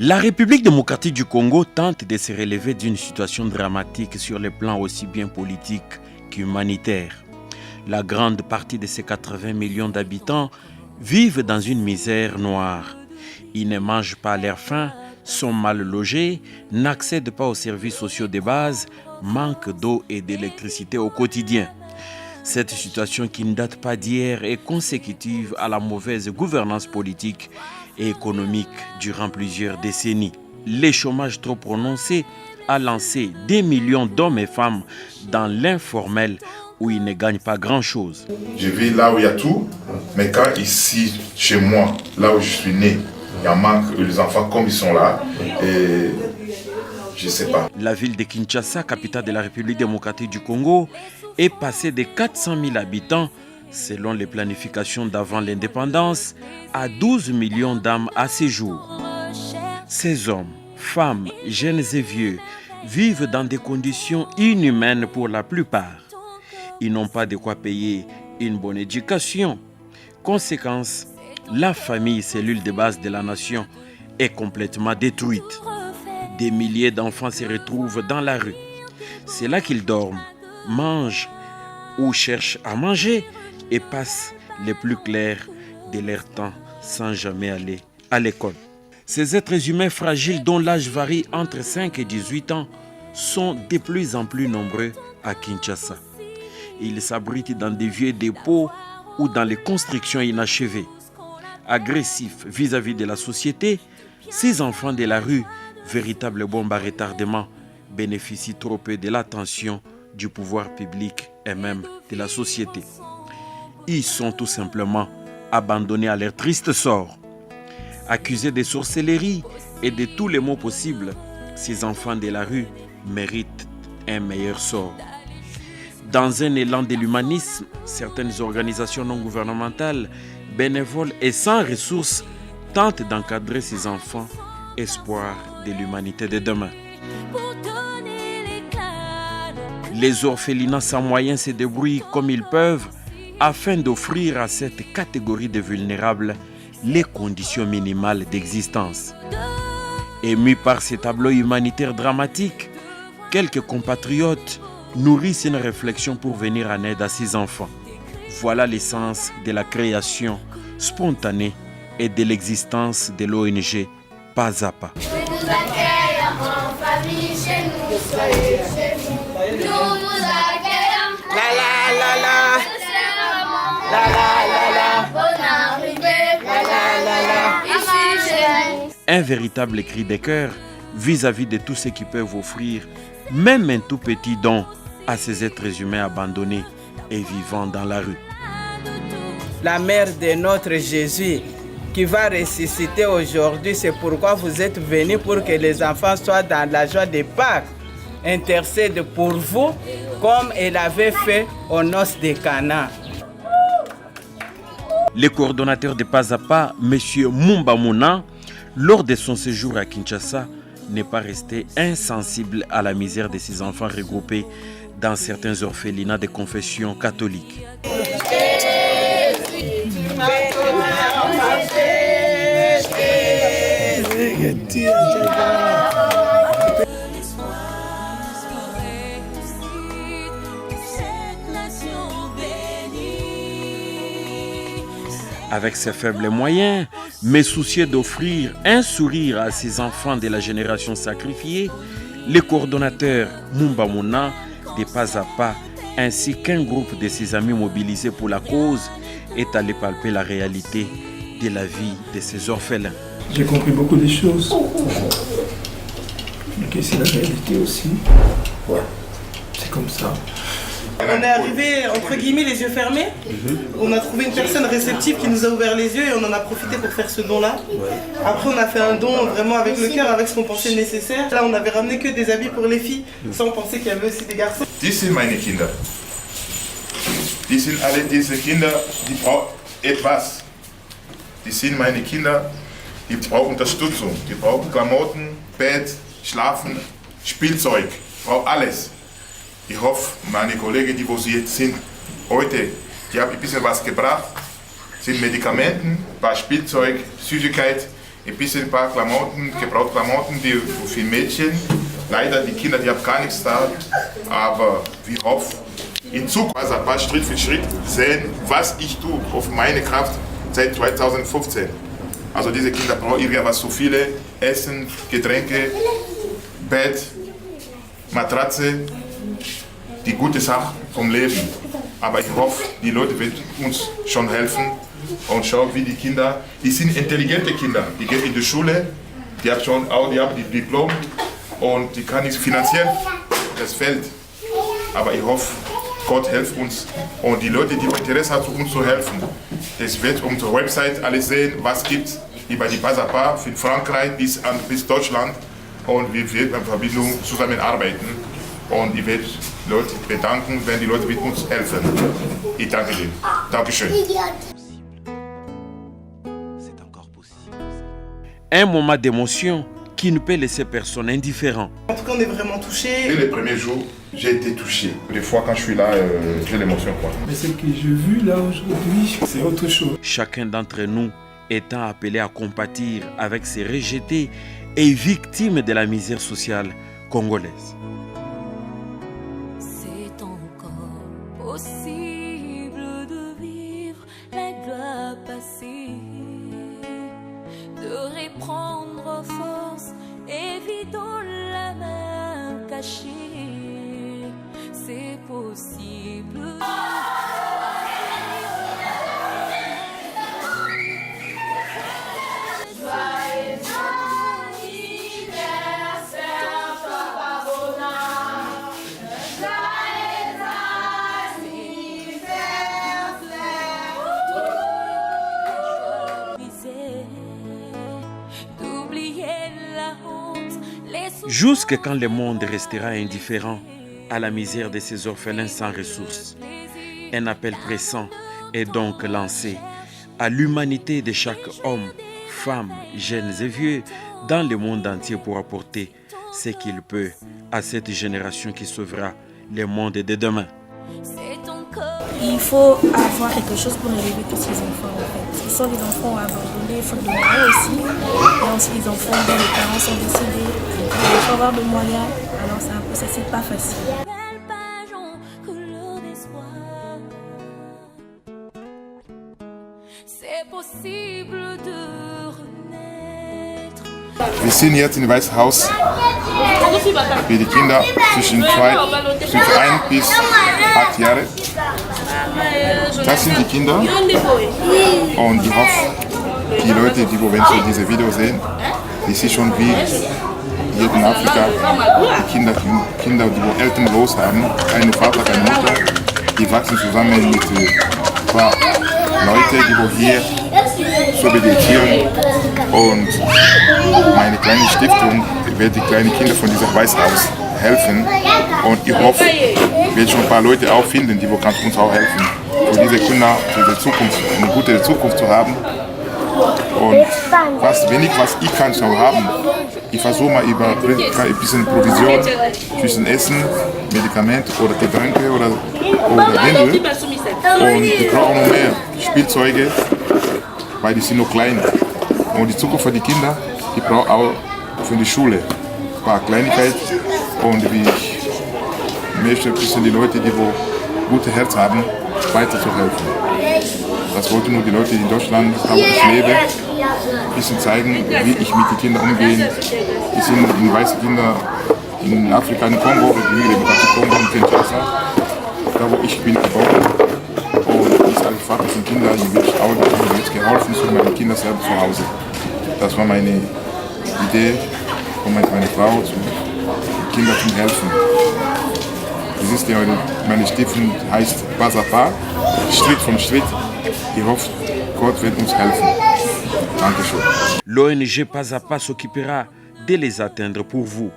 La République démocratique du Congo tente de se relever d'une situation dramatique sur les plans aussi bien politiques qu'humanitaires. La grande partie de ses 80 millions d'habitants vivent dans une misère noire. Ils ne mangent pas à leur faim, sont mal logés, n'accèdent pas aux services sociaux de base, manquent d'eau et d'électricité au quotidien. Cette situation qui ne date pas d'hier est consécutive à la mauvaise gouvernance politique et économique durant plusieurs décennies. Le chômage trop prononcé a lancé des millions d'hommes et femmes dans l'informel où ils ne gagnent pas grand-chose. Je vis là où il y a tout, mais quand ici, chez moi, là où je suis né, il y a manque, les enfants comme ils sont là, et je ne sais pas. La ville de Kinshasa, capitale de la République démocratique du Congo, est passée de 400 000 habitants, selon les planifications d'avant l'indépendance, à 12 millions d'âmes à ces jours. Ces hommes, femmes, jeunes et vieux vivent dans des conditions inhumaines pour la plupart. Ils n'ont pas de quoi payer une bonne éducation. Conséquence, la famille, cellule de base de la nation, est complètement détruite. Des milliers d'enfants se retrouvent dans la rue. C'est là qu'ils dorment, mangent ou cherchent à manger et passent les plus clairs de leur temps sans jamais aller à l'école. Ces êtres humains fragiles dont l'âge varie entre 5 et 18 ans sont de plus en plus nombreux à Kinshasa. Ils s'abritent dans des vieux dépôts ou dans les constructions inachevées. Agressifs vis-à-vis de la société, ces enfants de la rue, véritables bombes à retardement, bénéficient trop peu de l'attention du pouvoir public et même de la société. Ils sont tout simplement abandonnés à leur triste sort. Accusés de sorcellerie et de tous les maux possibles, ces enfants de la rue méritent un meilleur sort. Dans un élan de l'humanisme, certaines organisations non gouvernementales, bénévoles et sans ressources tentent d'encadrer ces enfants, espoir de l'humanité de demain. Les orphelinats sans moyens se débrouillent comme ils peuvent afin d'offrir à cette catégorie de vulnérables les conditions minimales d'existence. Émus par ces tableaux humanitaires dramatiques, quelques compatriotes nourrissent une réflexion pour venir en aide à ces enfants. Voilà l'essence de la création spontanée et de l'existence de l'ONG Pas à Pas. Un véritable cri de cœur vis-à-vis de tous ceux qui peuvent offrir même un tout petit don à ces êtres humains abandonnés et vivant dans la rue. La mère de notre Jésus qui va ressusciter aujourd'hui, c'est pourquoi vous êtes venus pour que les enfants soient dans la joie de Pâques. Intercède pour vous comme elle avait fait aux noces de Cana. Le coordonnateur de Pas à Pas, M. Mumba Mouna, lors de son séjour à Kinshasa, n'est pas resté insensible à la misère de ses enfants regroupés dans certains orphelinats de confession catholique. Avec ses faibles moyens, mais soucieux d'offrir un sourire à ses enfants de la génération sacrifiée, le coordonnateur Mumba Mouna de Pas à Pas ainsi qu'un groupe de ses amis mobilisés pour la cause est allé palper la réalité de la vie de ces orphelins. J'ai compris beaucoup de choses. Mais que c'est la réalité aussi. Ouais. C'est comme ça. On est arrivé, entre guillemets, les yeux fermés. On a trouvé une personne réceptive qui nous a ouvert les yeux et on en a profité pour faire ce don-là. Après, on a fait un don vraiment avec le cœur, avec ce qu'on pensait nécessaire. Là, on avait ramené que des habits pour les filles, sans penser qu'il y avait aussi des garçons. Die sind meine Kinder. Die sind alle diese Kinder, die brauchen etwas. Die sind meine Kinder, die brauchen Unterstützung. Die brauchen Klamotten, Bett, Schlafen, Spielzeug, brauchen alles. Ich hoffe, meine Kollegen, die wo sie jetzt sind, heute, die haben ein bisschen was gebracht. Sind Medikamenten, ein paar Spielzeug, Süßigkeit. ein bisschen ein paar Klamotten, Gebrauchsklamotten für Mädchen. Leider, die Kinder, die haben gar nichts da, aber wir hoffen, in Zukunft, also ein paar Schritt für Schritt sehen, was ich tue auf meine Kraft seit 2015. Also diese Kinder brauchen irgendwas zu viele, Essen, Getränke, Bett, Matratze, die gute Sache vom Leben. Aber ich hoffe, die Leute werden uns schon helfen und schauen, wie die Kinder, die sind intelligente Kinder, die gehen in die Schule, die haben die Diplom und die kann nicht finanzieren, das fällt. Aber ich hoffe, Gott hilft uns und die Leute, die Interesse haben, uns zu helfen. Das wird auf unserer Website alles sehen, was es gibt über die Bazapa von Frankreich bis Deutschland und wir werden in Verbindung zusammenarbeiten. Und ich werde Leute bedanken, wenn die Leute mit uns helfen. Ich danke Ihnen. Dankeschön. Un moment d'émotion qui ne peut laisser personne indifférent. En tout cas, on est vraiment touchés. Dès les premiers jours, j'ai été touché. Des fois, quand je suis là, j'ai l'émotion. Mais ce que j'ai vu là aujourd'hui, c'est autre chose. Chacun d'entre nous étant appelé à compatir avec ces rejetés et victimes de la misère sociale congolaise. C'est encore possible de vivre la gloire passée, de reprendre force, évidant la main cachée. C'est possible. Jusque quand le monde restera indifférent à la misère de ces orphelins sans ressources. Un appel pressant est donc lancé à l'humanité de chaque homme, femme, jeunes et vieux dans le monde entier pour apporter ce qu'il peut à cette génération qui sauvera le monde de demain. Il faut avoir quelque chose pour élever tous ces enfants en fait. Ce sont des enfants abandonnés, faute de moyens aussi. Et aussi des enfants dont les parents sont décédés. Il faut avoir de moyens. Alors c'est un peu ça, c'est pas facile. C'est possible de renaître. Wir sind jetzt im Weißen Haus für die Kinder zwischen 1 bis 8 Jahre. Das sind die Kinder und ich hoffe, die Leute, die wenn sie diese Videos sehen, die sind schon wie hier in Afrika, die Kinder, die Eltern los haben, keine Vater, keine Mutter, die wachsen zusammen mit ein paar Leuten, die hier so meditieren und meine kleine Stiftung wird die kleinen Kinder von diesem Weißen Haus helfen und ich hoffe, ich werde schon ein paar Leute auch finden, die uns auch helfen, für diese Kinder, diese Zukunft, eine gute Zukunft zu haben und was wenig, was ich kann schon haben, ich versuche mal über ein bisschen Provision zwischen Essen, Medikament oder Getränke oder Windel und ich brauche auch noch mehr Spielzeuge, weil die sind noch klein und die Zukunft für die Kinder, die brauche auch für die Schule ein paar Kleinigkeiten und ich möchte ein bisschen die Leute, die gute Herz haben, weiterzuhelfen. Das wollten nur die Leute in Deutschland, wo ich lebe, ein bisschen zeigen, wie ich mit den Kindern umgehe. Die sind in weiße Kinder in Afrika, in Kongo, in Demokratie Kongo, in Kinshasa, da wo ich bin geboren. Und ich sage, Vater sind Kinder, die wird auch jetzt geholfen, so meine Kinder selber zu Hause. Das war meine Idee von meiner Frau, den Kindern zu helfen. Das ist ja, meine Stiftung heißt Bazapa, Schritt für Schritt. Ich hoffe, Gott wird uns helfen. Dankeschön. L'ONG Bazapa s'occupera de les atteindre pour vous.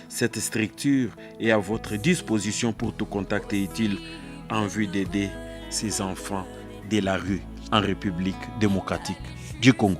Cette structure est à votre disposition pour tout contact utile en vue d'aider ces enfants de la rue en République démocratique du Congo.